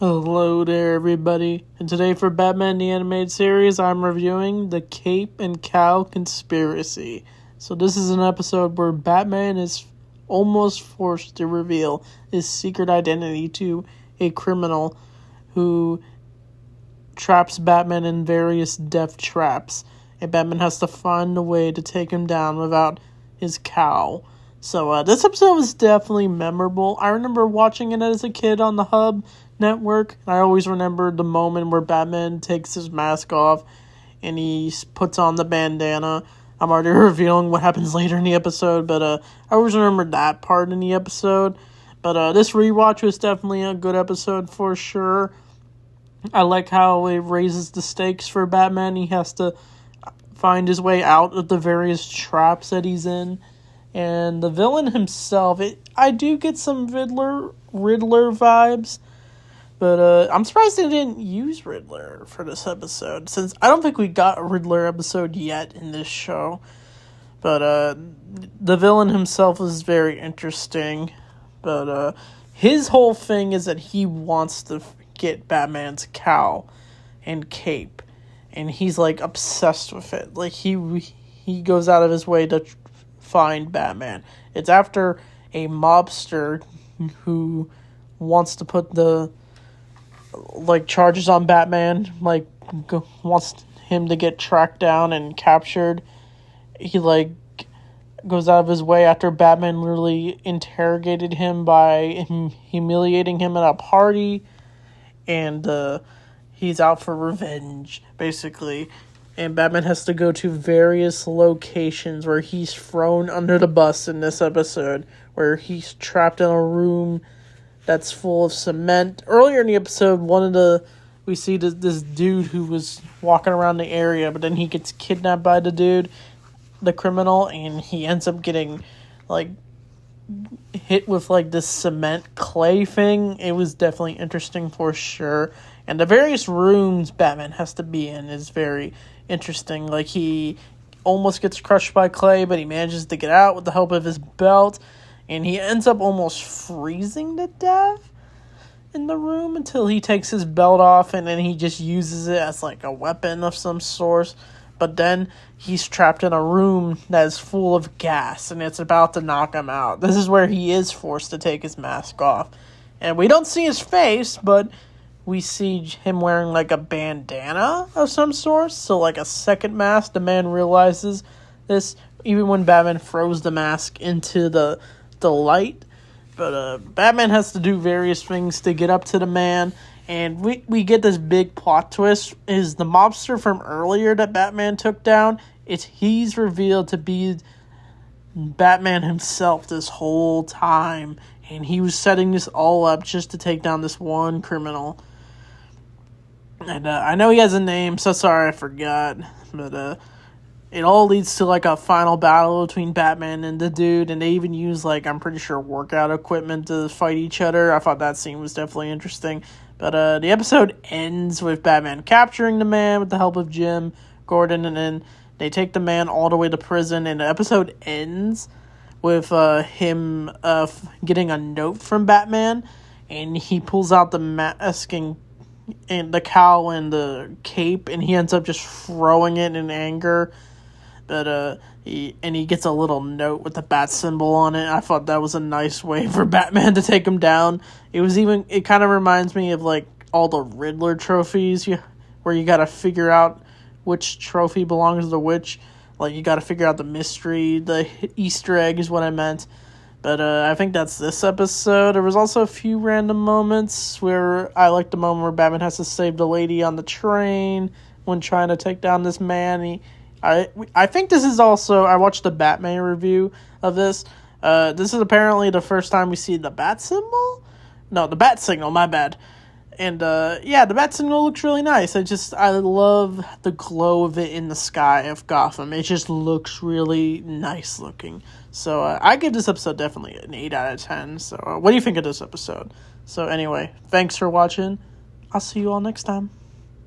Hello there, everybody. And today for Batman the Animated Series, I'm reviewing the Cape and Cowl Conspiracy. So this is an episode where Batman is almost forced to reveal his secret identity to a criminal who traps Batman in various death traps. And Batman has to find a way to take him down without his cowl. So this episode was definitely memorable. I remember watching it as a kid on the Hub Network. I always remember the moment where Batman takes his mask off and he puts on the bandana. I'm already revealing what happens later in the episode, but I always remember that part in the episode. But this rewatch was definitely a good episode for sure. I like how it raises the stakes for Batman. He has to find his way out of the various traps that he's in. And the villain himself, I do get some Riddler vibes. But I'm surprised they didn't use Riddler for this episode, since I don't think we got a Riddler episode yet in this show. But the villain himself is very interesting. But his whole thing is that he wants to get Batman's cowl and cape. And he's, like, obsessed with it. Like, he goes out of his way to find Batman. It's after a mobster who wants to put the charges on Batman, wants him to get tracked down and captured. He, goes out of his way after Batman literally interrogated him by humiliating him at a party, and he's out for revenge, basically. And Batman has to go to various locations where he's thrown under the bus in this episode, where he's trapped in a room that's full of cement. Earlier in the episode, we see this dude who was walking around the area, but then he gets kidnapped by the criminal, and he ends up getting, hit with, this cement clay thing. It was definitely interesting for sure. And the various rooms Batman has to be in is very interesting. He almost gets crushed by clay, but he manages to get out with the help of his belt. And he ends up almost freezing to death in the room until he takes his belt off, and then he just uses it as a weapon of some sort. But then he's trapped in a room that is full of gas, and it's about to knock him out. This is where he is forced to take his mask off. And we don't see his face, but we see him wearing a bandana of some sort. So a second mask. The man realizes this even when Batman throws the mask into the light. But Batman has to do various things to get up to the man, and we get this big plot twist. Is the mobster from earlier that Batman took down, he's revealed to be Batman himself this whole time, and he was setting this all up just to take down this one criminal. And I know he has a name, so sorry I forgot, but it all leads to a final battle between Batman and the dude, and they even use I'm pretty sure workout equipment to fight each other. I thought that scene was definitely interesting. But the episode ends with Batman capturing the man with the help of Jim Gordon, and then they take the man all the way to prison, and the episode ends with him getting a note from Batman, and he pulls out the mask and the cowl and the cape, and he ends up just throwing it in anger. But he gets a little note with the bat symbol on it. I thought that was a nice way for Batman to take him down. It kind of reminds me of all the Riddler trophies where you got to figure out which trophy belongs to which. You got to figure out the mystery, the Easter egg is what I meant. But I think that's this episode. There was also a few random moments where I liked the moment where Batman has to save the lady on the train when trying to take down this man. I think this is also, I watched the Batman review of this. This is apparently the first time we see the bat symbol? No, the bat signal, my bad. And the bat signal looks really nice. I love the glow of it in the sky of Gotham. It just looks really nice looking. So I give this episode definitely an 8 out of 10. So what do you think of this episode? So anyway, thanks for watching. I'll see you all next time.